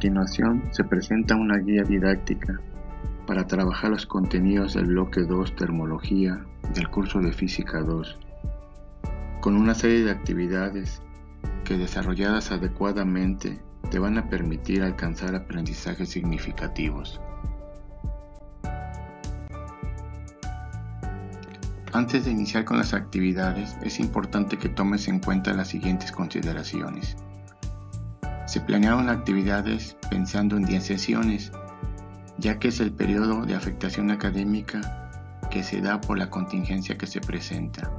continuación se presenta una guía didáctica para trabajar los contenidos del bloque 2 Termología del curso de Física 2, con una serie de actividades que, desarrolladas adecuadamente, te van a permitir alcanzar aprendizajes significativos. Antes de iniciar con las actividades, es importante que tomes en cuenta las siguientes consideraciones. Se planearon actividades pensando en 10 sesiones, ya que es el periodo de afectación académica que se da por la contingencia que se presenta.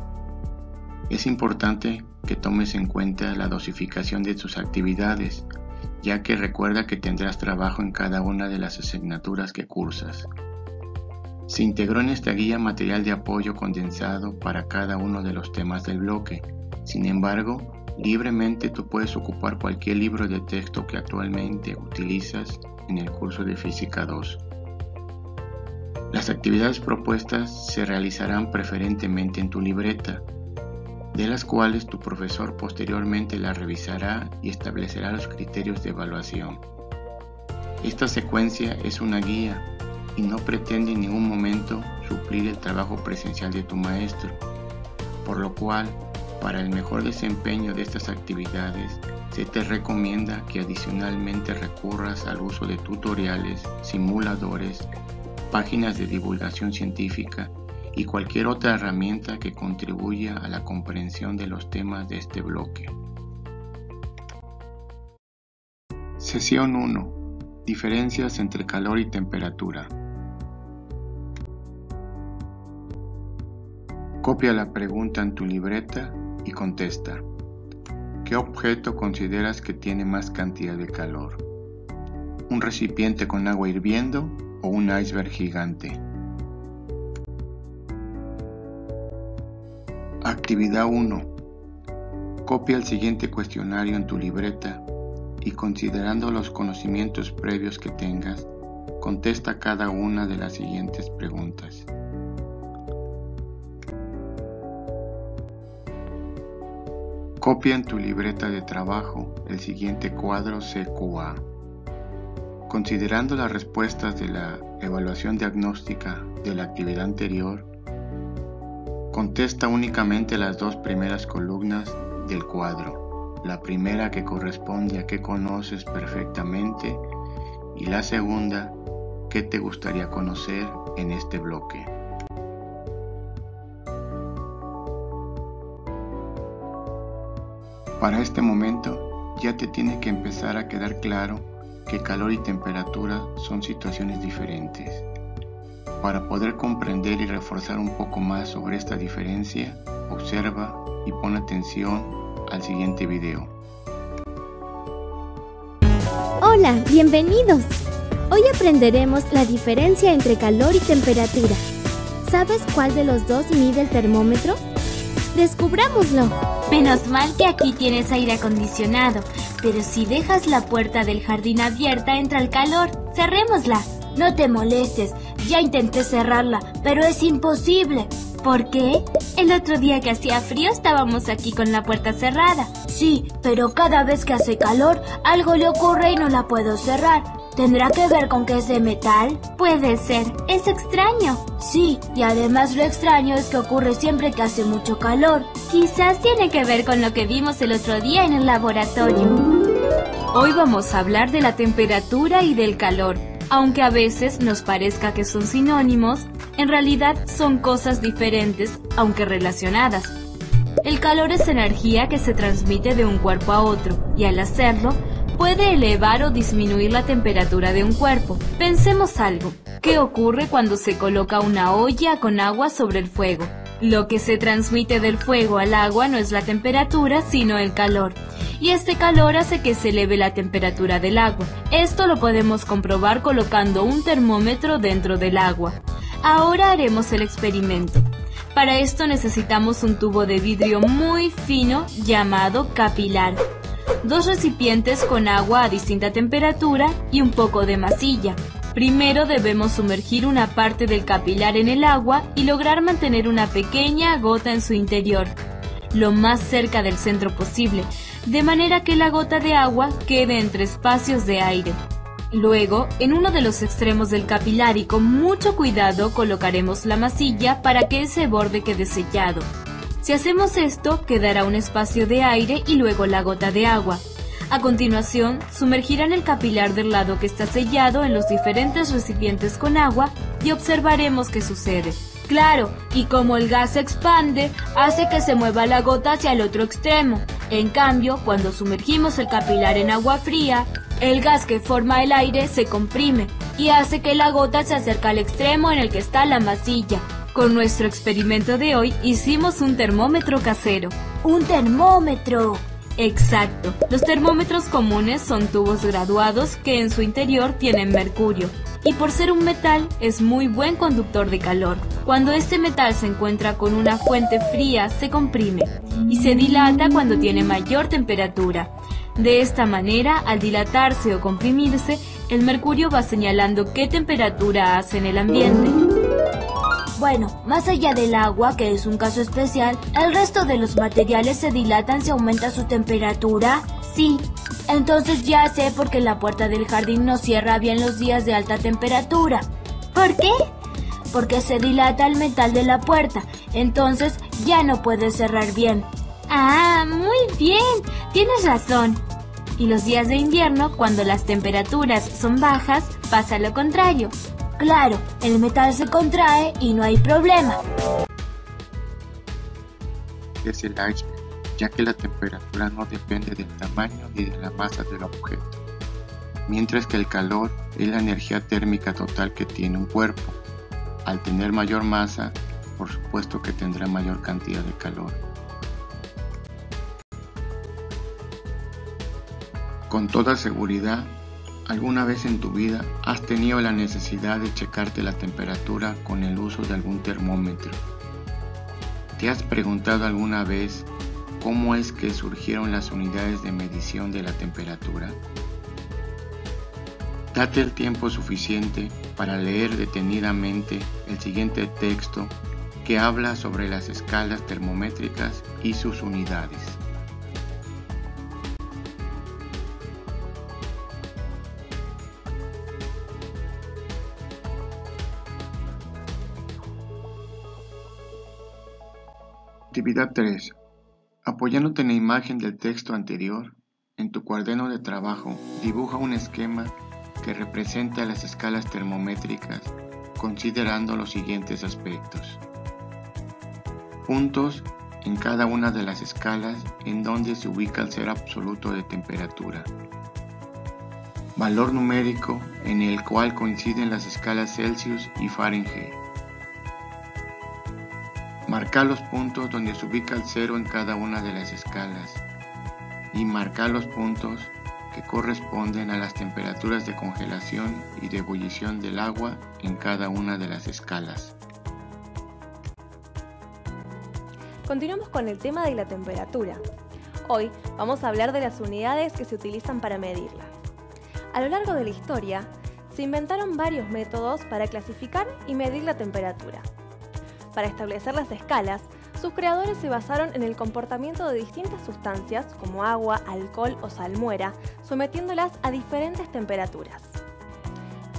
Es importante que tomes en cuenta la dosificación de tus actividades, ya que recuerda que tendrás trabajo en cada una de las asignaturas que cursas. Se integró en esta guía material de apoyo condensado para cada uno de los temas del bloque. Sin embargo, libremente tú puedes ocupar cualquier libro de texto que actualmente utilizas en el curso de Física 2. Las actividades propuestas se realizarán preferentemente en tu libreta, de las cuales tu profesor posteriormente la revisará y establecerá los criterios de evaluación. Esta secuencia es una guía y no pretende en ningún momento suplir el trabajo presencial de tu maestro, por lo cual, para el mejor desempeño de estas actividades, se te recomienda que adicionalmente recurras al uso de tutoriales, simuladores, páginas de divulgación científica y cualquier otra herramienta que contribuya a la comprensión de los temas de este bloque. Sesión 1. Diferencias entre calor y temperatura. Copia la pregunta en tu libreta y contesta. ¿Qué objeto consideras que tiene más cantidad de calor? ¿Un recipiente con agua hirviendo o un iceberg gigante? Actividad 1. Copia el siguiente cuestionario en tu libreta y, considerando los conocimientos previos que tengas, contesta cada una de las siguientes preguntas. Copia en tu libreta de trabajo el siguiente cuadro CQA. Considerando las respuestas de la evaluación diagnóstica de la actividad anterior, contesta únicamente las dos primeras columnas del cuadro, la primera que corresponde a qué conoces perfectamente y la segunda, qué te gustaría conocer en este bloque. Para este momento ya te tiene que empezar a quedar claro que calor y temperatura son situaciones diferentes. Para poder comprender y reforzar un poco más sobre esta diferencia, observa y pon atención al siguiente video. Hola, bienvenidos. Hoy aprenderemos la diferencia entre calor y temperatura. ¿Sabes cuál de los dos mide el termómetro? ¡Descubrámoslo! Menos mal que aquí tienes aire acondicionado, pero si dejas la puerta del jardín abierta entra el calor. ¡Cerrémosla! No te molestes, ya intenté cerrarla, pero es imposible. ¿Por qué? El otro día que hacía frío estábamos aquí con la puerta cerrada. Sí, pero cada vez que hace calor, algo le ocurre y no la puedo cerrar. ¿Tendrá que ver con que es de metal? Puede ser, es extraño. Sí, y además lo extraño es que ocurre siempre que hace mucho calor. Quizás tiene que ver con lo que vimos el otro día en el laboratorio. Hoy vamos a hablar de la temperatura y del calor. Aunque a veces nos parezca que son sinónimos, en realidad son cosas diferentes, aunque relacionadas. El calor es energía que se transmite de un cuerpo a otro, y al hacerlo, puede elevar o disminuir la temperatura de un cuerpo. Pensemos algo. ¿Qué ocurre cuando se coloca una olla con agua sobre el fuego? Lo que se transmite del fuego al agua no es la temperatura, sino el calor. Y este calor hace que se eleve la temperatura del agua. Esto lo podemos comprobar colocando un termómetro dentro del agua. Ahora haremos el experimento. Para esto necesitamos un tubo de vidrio muy fino llamado capilar, 2 recipientes con agua a distinta temperatura y un poco de masilla. Primero debemos sumergir una parte del capilar en el agua y lograr mantener una pequeña gota en su interior, lo más cerca del centro posible. de manera que la gota de agua quede entre espacios de aire. Luego, en uno de los extremos del capilar y con mucho cuidado colocaremos la masilla para que ese borde quede sellado. Si hacemos esto, quedará un espacio de aire y luego la gota de agua. A continuación, sumergirán el capilar del lado que está sellado en los diferentes recipientes con agua y observaremos qué sucede. Claro, y como el gas se expande, hace que se mueva la gota hacia el otro extremo. En cambio, cuando sumergimos el capilar en agua fría, el gas que forma el aire se comprime y hace que la gota se acerque al extremo en el que está la masilla. Con nuestro experimento de hoy hicimos un termómetro casero. ¡Un termómetro! Exacto. Los termómetros comunes son tubos graduados que en su interior tienen mercurio. Y por ser un metal, es muy buen conductor de calor. Cuando este metal se encuentra con una fuente fría, se comprime y se dilata cuando tiene mayor temperatura. De esta manera, al dilatarse o comprimirse, el mercurio va señalando qué temperatura hace en el ambiente. Bueno, más allá del agua, que es un caso especial, ¿el resto de los materiales se dilatan si aumenta su temperatura? Sí. Entonces ya sé por qué la puerta del jardín no cierra bien los días de alta temperatura. ¿Por qué? Porque se dilata el metal de la puerta, entonces ya no puede cerrar bien. Ah, muy bien, tienes razón. Y los días de invierno, cuando las temperaturas son bajas, pasa lo contrario. Claro, el metal se contrae y no hay problema. Es el iceberg, ya que la temperatura no depende del tamaño ni de la masa del objeto, mientras que el calor es la energía térmica total que tiene un cuerpo. Al tener mayor masa, por supuesto que tendrá mayor cantidad de calor. Con toda seguridad, ¿alguna vez en tu vida has tenido la necesidad de checarte la temperatura con el uso de algún termómetro? ¿Te has preguntado alguna vez cómo es que surgieron las unidades de medición de la temperatura? Date el tiempo suficiente para leer detenidamente el siguiente texto que habla sobre las escalas termométricas y sus unidades. Actividad 3. Apoyándote en la imagen del texto anterior, en tu cuaderno de trabajo dibuja un esquema que representa las escalas termométricas considerando los siguientes aspectos. Puntos en cada una de las escalas en donde se ubica el cero absoluto de temperatura. Valor numérico en el cual coinciden las escalas Celsius y Fahrenheit. Marcar los puntos donde se ubica el cero en cada una de las escalas y marcar los puntos que corresponden a las temperaturas de congelación y de ebullición del agua en cada una de las escalas. Continuamos con el tema de la temperatura. Hoy vamos a hablar de las unidades que se utilizan para medirla. A lo largo de la historia, se inventaron varios métodos para clasificar y medir la temperatura. Para establecer las escalas, sus creadores se basaron en el comportamiento de distintas sustancias como agua, alcohol o salmuera, sometiéndolas a diferentes temperaturas.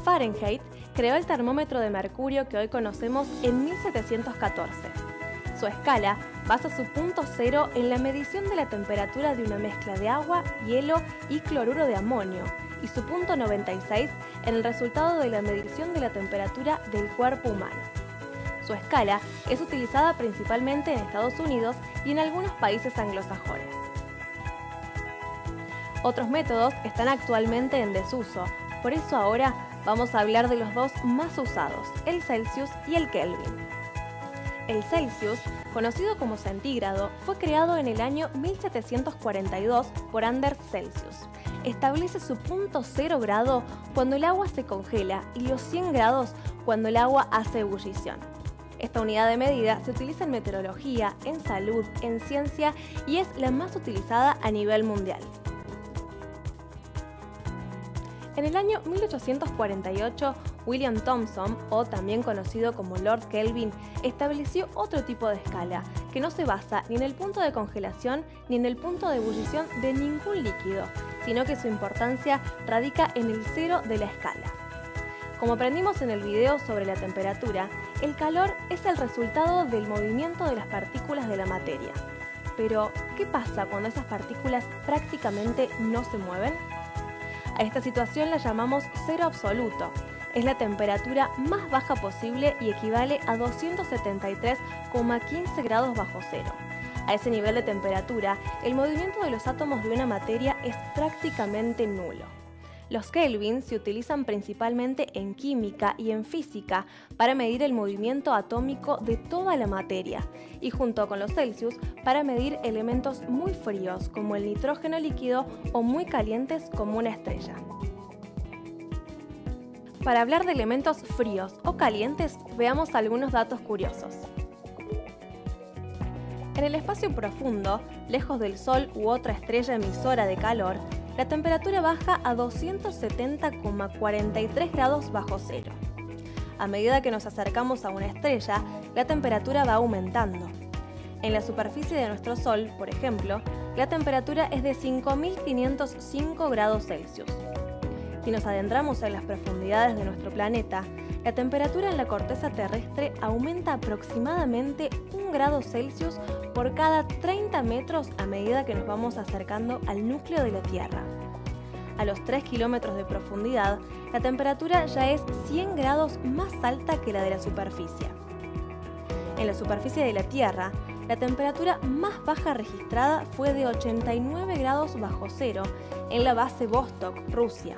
Fahrenheit creó el termómetro de mercurio que hoy conocemos en 1714. Su escala basa su punto cero en la medición de la temperatura de una mezcla de agua, hielo y cloruro de amonio, y su punto 96 en el resultado de la medición de la temperatura del cuerpo humano. Su escala es utilizada principalmente en Estados Unidos y en algunos países anglosajones. Otros métodos están actualmente en desuso, por eso ahora vamos a hablar de los dos más usados, el Celsius y el Kelvin. El Celsius, conocido como centígrado, fue creado en el año 1742 por Anders Celsius. Establece su punto 0 grado cuando el agua se congela y los 100 grados cuando el agua hace ebullición. Esta unidad de medida se utiliza en meteorología, en salud, en ciencia y es la más utilizada a nivel mundial. En el año 1848 William Thomson, o también conocido como Lord Kelvin, estableció otro tipo de escala, que no se basa ni en el punto de congelación ni en el punto de ebullición de ningún líquido, sino que su importancia radica en el cero de la escala. Como aprendimos en el video sobre la temperatura, el calor es el resultado del movimiento de las partículas de la materia. Pero, ¿qué pasa cuando esas partículas prácticamente no se mueven? A esta situación la llamamos cero absoluto. Es la temperatura más baja posible y equivale a 273,15 grados bajo cero. A ese nivel de temperatura, el movimiento de los átomos de una materia es prácticamente nulo. Los Kelvin se utilizan principalmente en química y en física para medir el movimiento atómico de toda la materia, y junto con los Celsius para medir elementos muy fríos como el nitrógeno líquido o muy calientes como una estrella. Para hablar de elementos fríos o calientes, veamos algunos datos curiosos. En el espacio profundo, lejos del Sol u otra estrella emisora de calor, la temperatura baja a 270,43 grados bajo cero. A medida que nos acercamos a una estrella, la temperatura va aumentando. En la superficie de nuestro Sol, por ejemplo, la temperatura es de 5.505 grados Celsius. Si nos adentramos en las profundidades de nuestro planeta, la temperatura en la corteza terrestre aumenta aproximadamente 1 grado Celsius por cada 30 metros a medida que nos vamos acercando al núcleo de la Tierra. A los 3 kilómetros de profundidad, la temperatura ya es 100 grados más alta que la de la superficie. En la superficie de la Tierra, la temperatura más baja registrada fue de 89 grados bajo cero en la base Vostok, Rusia,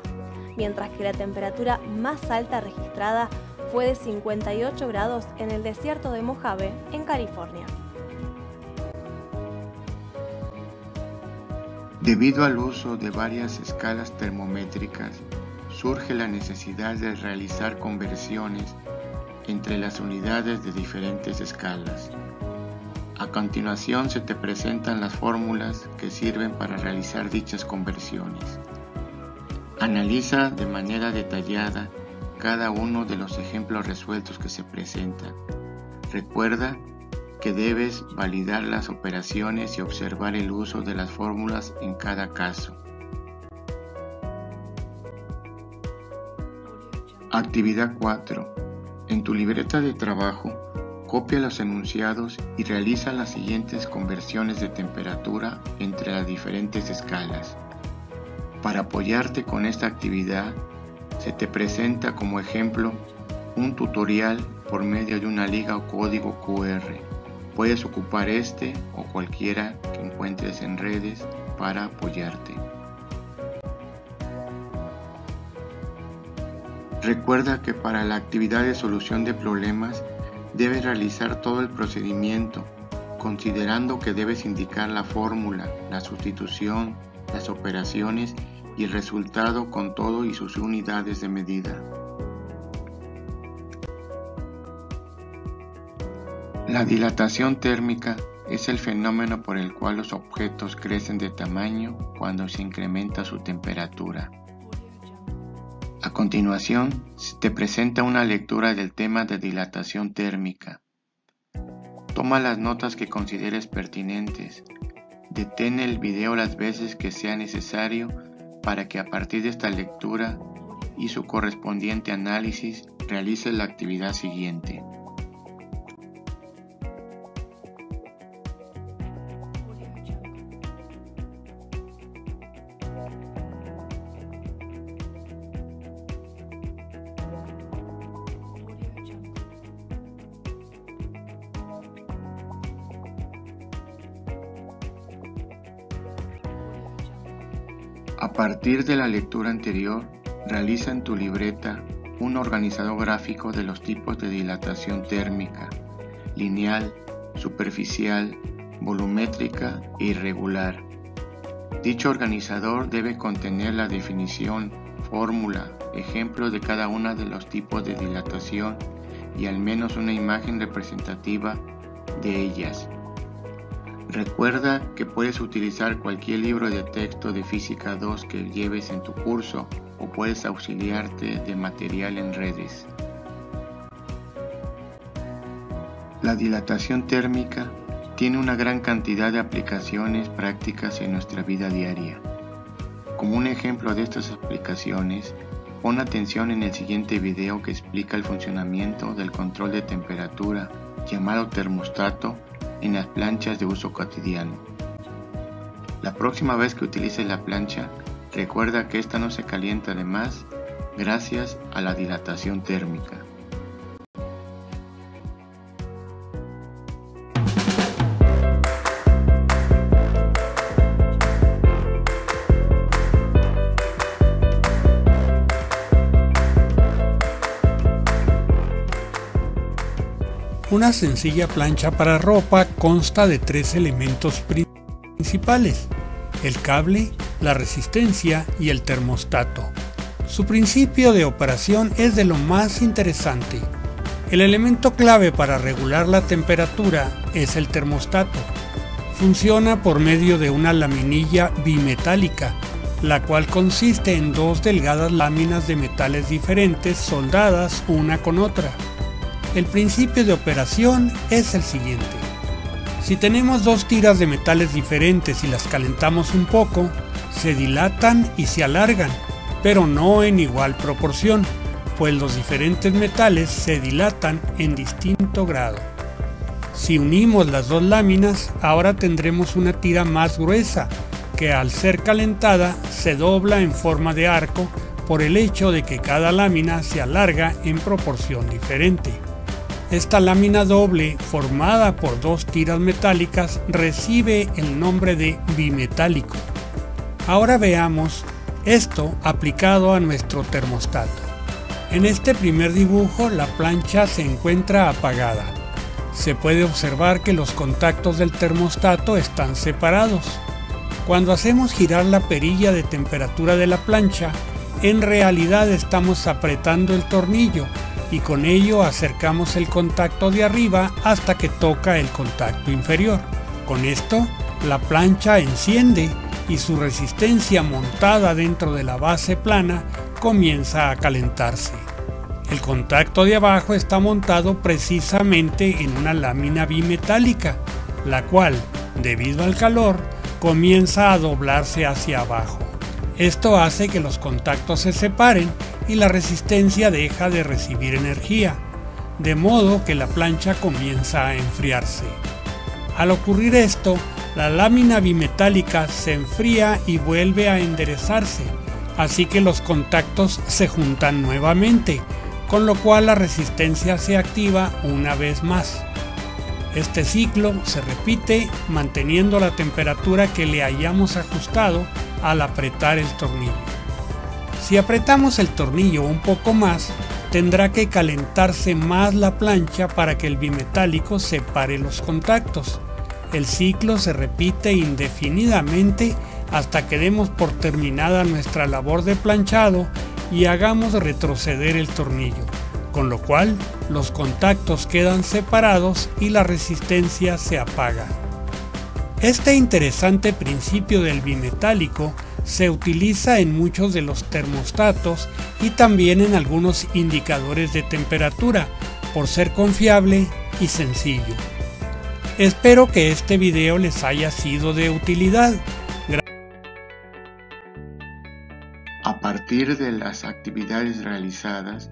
mientras que la temperatura más alta registrada fue de 58 grados en el desierto de Mojave, en California. Debido al uso de varias escalas termométricas, surge la necesidad de realizar conversiones entre las unidades de diferentes escalas. A continuación se te presentan las fórmulas que sirven para realizar dichas conversiones. Analiza de manera detallada cada uno de los ejemplos resueltos que se presentan. Recuerda que debes validar las operaciones y observar el uso de las fórmulas en cada caso. Actividad 4. En tu libreta de trabajo, copia los enunciados y realiza las siguientes conversiones de temperatura entre las diferentes escalas. Para apoyarte con esta actividad, se te presenta como ejemplo un tutorial por medio de una liga o código QR. Puedes ocupar este o cualquiera que encuentres en redes para apoyarte. Recuerda que para la actividad de solución de problemas debes realizar todo el procedimiento, considerando que debes indicar la fórmula, la sustitución, las operaciones y el resultado con todo y sus unidades de medida. La dilatación térmica es el fenómeno por el cual los objetos crecen de tamaño cuando se incrementa su temperatura. A continuación, se te presenta una lectura del tema de dilatación térmica. Toma las notas que consideres pertinentes. Detén el video las veces que sea necesario para que a partir de esta lectura y su correspondiente análisis realices la actividad siguiente. A partir de la lectura anterior, realiza en tu libreta un organizador gráfico de los tipos de dilatación térmica: lineal, superficial, volumétrica e irregular. Dicho organizador debe contener la definición, fórmula, ejemplo de cada uno de los tipos de dilatación y al menos una imagen representativa de ellas. Recuerda que puedes utilizar cualquier libro de texto de Física 2 que lleves en tu curso o puedes auxiliarte de material en redes. La dilatación térmica tiene una gran cantidad de aplicaciones prácticas en nuestra vida diaria. Como un ejemplo de estas aplicaciones, pon atención en el siguiente video que explica el funcionamiento del control de temperatura llamado termostato en las planchas de uso cotidiano. La próxima vez que utilices la plancha, recuerda que esta no se calienta de más gracias a la dilatación térmica. Una sencilla plancha para ropa consta de 3 elementos principales: el cable, la resistencia y el termostato. Su principio de operación es de lo más interesante. El elemento clave para regular la temperatura es el termostato. Funciona por medio de una laminilla bimetálica, la cual consiste en 2 delgadas láminas de metales diferentes soldadas una con otra. El principio de operación es el siguiente. Si tenemos 2 tiras de metales diferentes y las calentamos un poco, se dilatan y se alargan, pero no en igual proporción, pues los diferentes metales se dilatan en distinto grado. Si unimos las 2 láminas, ahora tendremos una tira más gruesa, que al ser calentada se dobla en forma de arco por el hecho de que cada lámina se alarga en proporción diferente. Esta lámina doble, formada por 2 tiras metálicas, recibe el nombre de bimetálico. Ahora veamos esto aplicado a nuestro termostato. En este primer dibujo, la plancha se encuentra apagada. Se puede observar que los contactos del termostato están separados. Cuando hacemos girar la perilla de temperatura de la plancha, en realidad estamos apretando el tornillo, y con ello acercamos el contacto de arriba hasta que toca el contacto inferior. Con esto, la plancha enciende y su resistencia montada dentro de la base plana comienza a calentarse. El contacto de abajo está montado precisamente en una lámina bimetálica, la cual, debido al calor, comienza a doblarse hacia abajo. Esto hace que los contactos se separen y la resistencia deja de recibir energía, de modo que la plancha comienza a enfriarse. Al ocurrir esto, la lámina bimetálica se enfría y vuelve a enderezarse, así que los contactos se juntan nuevamente, con lo cual la resistencia se activa una vez más. Este ciclo se repite manteniendo la temperatura que le hayamos ajustado al apretar el tornillo. Si apretamos el tornillo un poco más, tendrá que calentarse más la plancha para que el bimetálico separe los contactos. El ciclo se repite indefinidamente hasta que demos por terminada nuestra labor de planchado y hagamos retroceder el tornillo, con lo cual los contactos quedan separados y la resistencia se apaga. Este interesante principio del bimetálico se utiliza en muchos de los termostatos y también en algunos indicadores de temperatura, por ser confiable y sencillo. Espero que este video les haya sido de utilidad. A partir de las actividades realizadas,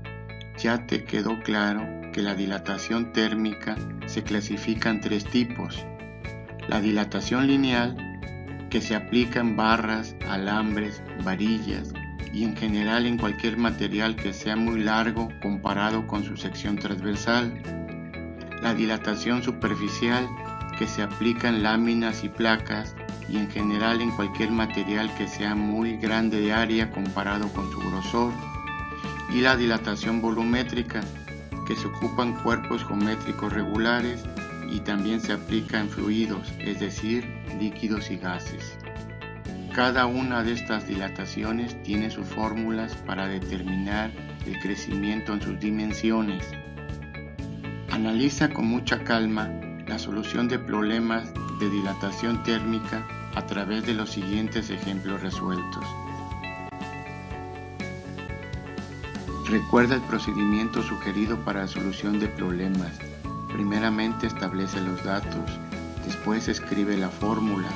ya te quedó claro que la dilatación térmica se clasifica en 3 tipos. La dilatación lineal, que se aplica en barras, alambres, varillas y en general en cualquier material que sea muy largo comparado con su sección transversal. La dilatación superficial, que se aplica en láminas y placas y en general en cualquier material que sea muy grande de área comparado con su grosor. Y la dilatación volumétrica, que se ocupa en cuerpos geométricos regulares y también se aplica en fluidos, es decir, líquidos y gases. Cada una de estas dilataciones tiene sus fórmulas para determinar el crecimiento en sus dimensiones. Analiza con mucha calma la solución de problemas de dilatación térmica a través de los siguientes ejemplos resueltos. Recuerda el procedimiento sugerido para la solución de problemas. Primeramente establece los datos, después escribe la fórmula,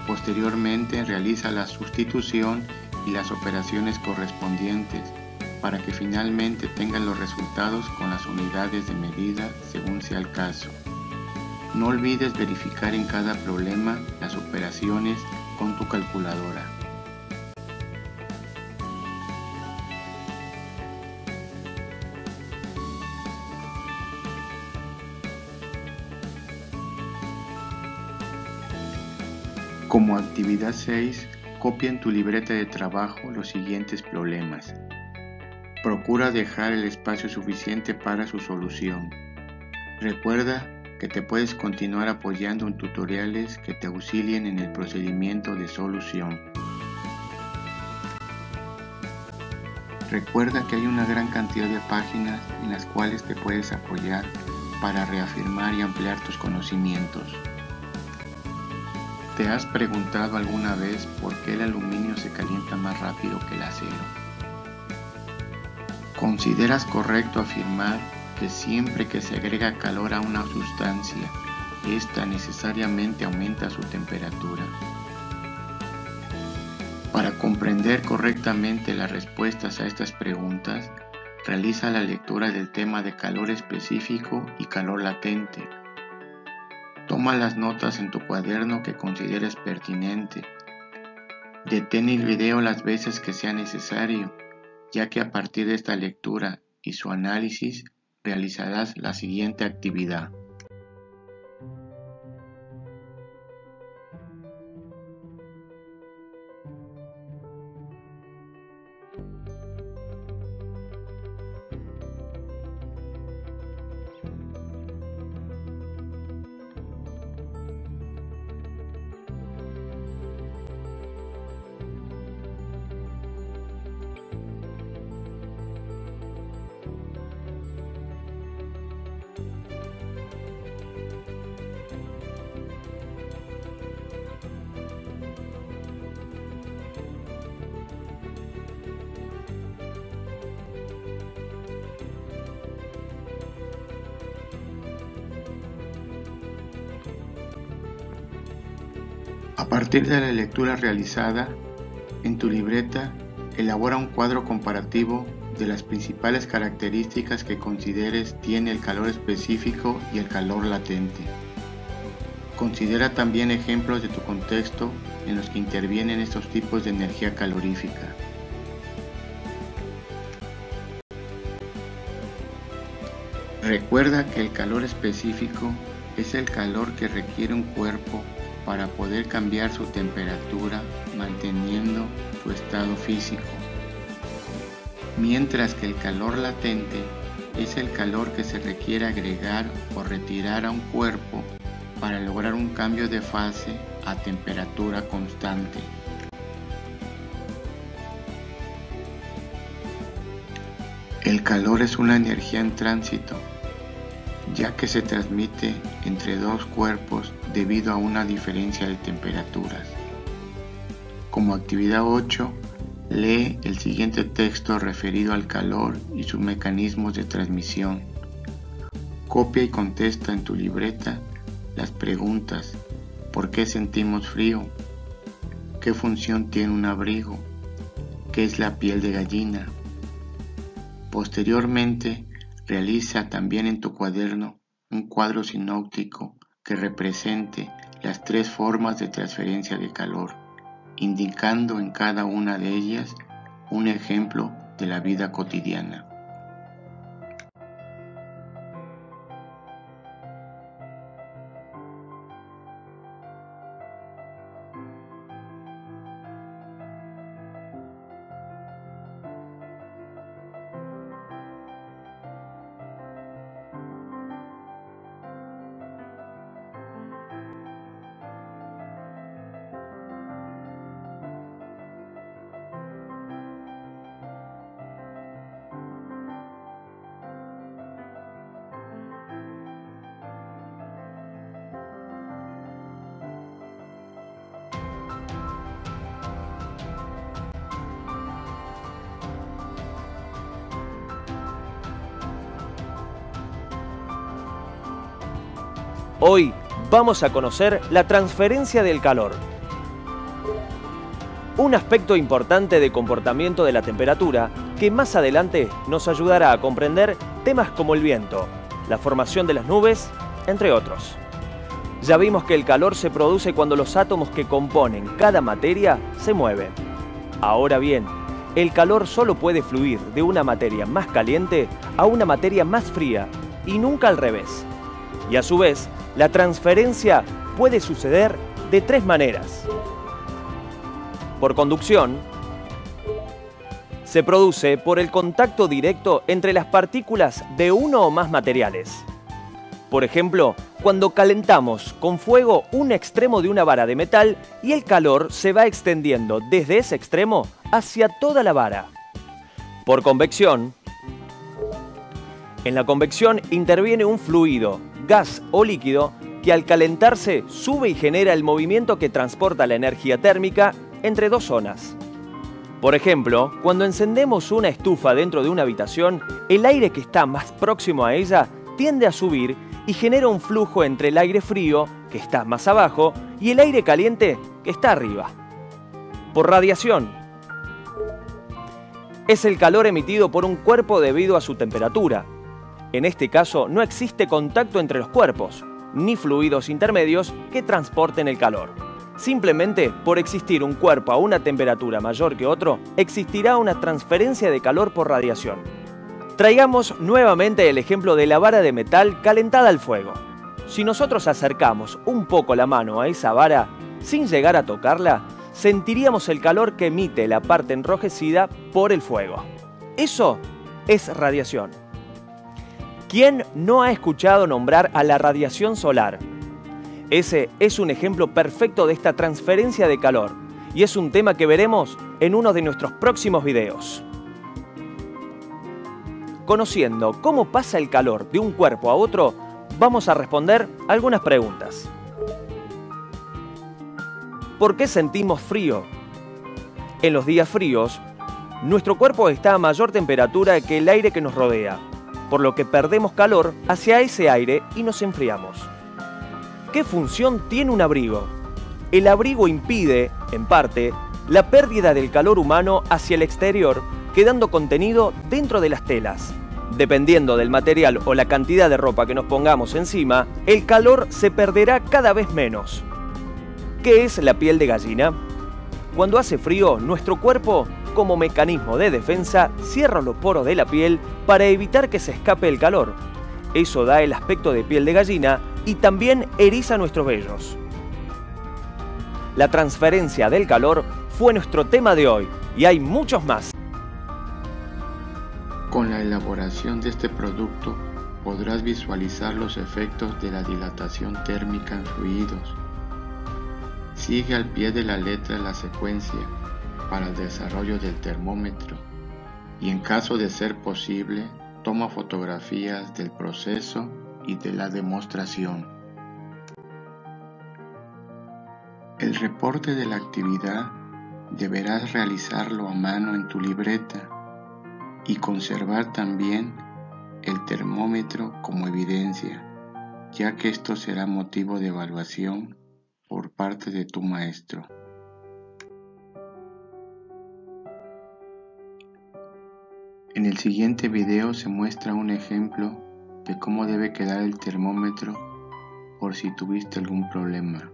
posteriormente realiza la sustitución y las operaciones correspondientes para que finalmente tengan los resultados con las unidades de medida según sea el caso. No olvides verificar en cada problema las operaciones con tu calculadora. Como actividad 6, copia en tu libreta de trabajo los siguientes problemas. Procura dejar el espacio suficiente para su solución. Recuerda que te puedes continuar apoyando en tutoriales que te auxilien en el procedimiento de solución. Recuerda que hay una gran cantidad de páginas en las cuales te puedes apoyar para reafirmar y ampliar tus conocimientos. ¿Te has preguntado alguna vez por qué el aluminio se calienta más rápido que el acero? ¿Consideras correcto afirmar que siempre que se agrega calor a una sustancia, ésta necesariamente aumenta su temperatura? Para comprender correctamente las respuestas a estas preguntas, realiza la lectura del tema de calor específico y calor latente. Toma las notas en tu cuaderno que consideres pertinente. Detén el video las veces que sea necesario, ya que a partir de esta lectura y su análisis realizarás la siguiente actividad. A partir de la lectura realizada, en tu libreta, elabora un cuadro comparativo de las principales características que consideres tiene el calor específico y el calor latente. Considera también ejemplos de tu contexto en los que intervienen estos tipos de energía calorífica. Recuerda que el calor específico es el calor que requiere un cuerpo para poder cambiar su temperatura manteniendo su estado físico, mientras que el calor latente es el calor que se requiere agregar o retirar a un cuerpo para lograr un cambio de fase a temperatura constante. El calor es una energía en tránsito, ya que se transmite entre dos cuerpos debido a una diferencia de temperaturas. Como actividad 8, lee el siguiente texto referido al calor y sus mecanismos de transmisión. Copia y contesta en tu libreta las preguntas: ¿por qué sentimos frío? ¿Qué función tiene un abrigo? ¿Qué es la piel de gallina? Posteriormente, realiza también en tu cuaderno un cuadro sinóptico que represente las tres formas de transferencia de calor, indicando en cada una de ellas un ejemplo de la vida cotidiana. Hoy vamos a conocer la transferencia del calor. Un aspecto importante de comportamiento de la temperatura que más adelante nos ayudará a comprender temas como el viento, la formación de las nubes, entre otros. Ya vimos que el calor se produce cuando los átomos que componen cada materia se mueven. Ahora bien, el calor solo puede fluir de una materia más caliente a una materia más fría y nunca al revés. Y a su vez, la transferencia puede suceder de tres maneras. Por conducción, se produce por el contacto directo entre las partículas de uno o más materiales. Por ejemplo, cuando calentamos con fuego un extremo de una vara de metal y el calor se va extendiendo desde ese extremo hacia toda la vara. Por convección, en la convección interviene un fluido, gas o líquido que al calentarse sube y genera el movimiento que transporta la energía térmica entre dos zonas. Por ejemplo, cuando encendemos una estufa dentro de una habitación, el aire que está más próximo a ella tiende a subir y genera un flujo entre el aire frío, que está más abajo, y el aire caliente, que está arriba. Por radiación, es el calor emitido por un cuerpo debido a su temperatura. En este caso, no existe contacto entre los cuerpos, ni fluidos intermedios que transporten el calor. Simplemente por existir un cuerpo a una temperatura mayor que otro, existirá una transferencia de calor por radiación. Traigamos nuevamente el ejemplo de la vara de metal calentada al fuego. Si nosotros acercamos un poco la mano a esa vara, sin llegar a tocarla, sentiríamos el calor que emite la parte enrojecida por el fuego. Eso es radiación. ¿Quién no ha escuchado nombrar a la radiación solar? Ese es un ejemplo perfecto de esta transferencia de calor y es un tema que veremos en uno de nuestros próximos videos. Conociendo cómo pasa el calor de un cuerpo a otro, vamos a responder algunas preguntas. ¿Por qué sentimos frío? En los días fríos, nuestro cuerpo está a mayor temperatura que el aire que nos rodea, por lo que perdemos calor hacia ese aire y nos enfriamos. ¿Qué función tiene un abrigo? El abrigo impide, en parte, la pérdida del calor humano hacia el exterior, quedando contenido dentro de las telas. Dependiendo del material o la cantidad de ropa que nos pongamos encima, el calor se perderá cada vez menos. ¿Qué es la piel de gallina? Cuando hace frío, nuestro cuerpo, como mecanismo de defensa, cierra los poros de la piel para evitar que se escape el calor. Eso da el aspecto de piel de gallina y también eriza nuestros vellos. La transferencia del calor fue nuestro tema de hoy y hay muchos más. Con la elaboración de este producto podrás visualizar los efectos de la dilatación térmica en fluidos. Sigue al pie de la letra la secuencia para el desarrollo del termómetro y en caso de ser posible, toma fotografías del proceso y de la demostración. El reporte de la actividad deberás realizarlo a mano en tu libreta y conservar también el termómetro como evidencia, ya que esto será motivo de evaluación por parte de tu maestro. En el siguiente video se muestra un ejemplo de cómo debe quedar el termómetro por si tuviste algún problema.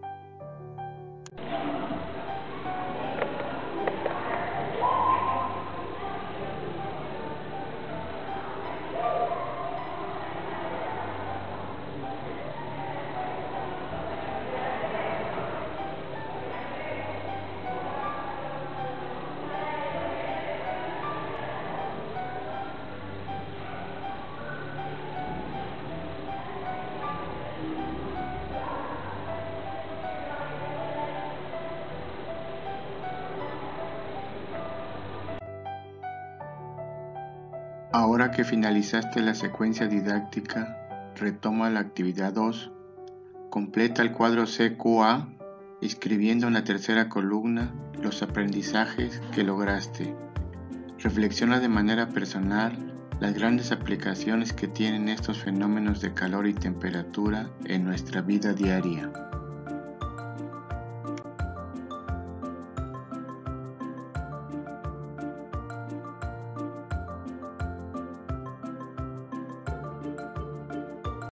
Ahora que finalizaste la secuencia didáctica, retoma la actividad 2, completa el cuadro CQA, escribiendo en la tercera columna los aprendizajes que lograste. Reflexiona de manera personal las grandes aplicaciones que tienen estos fenómenos de calor y temperatura en nuestra vida diaria.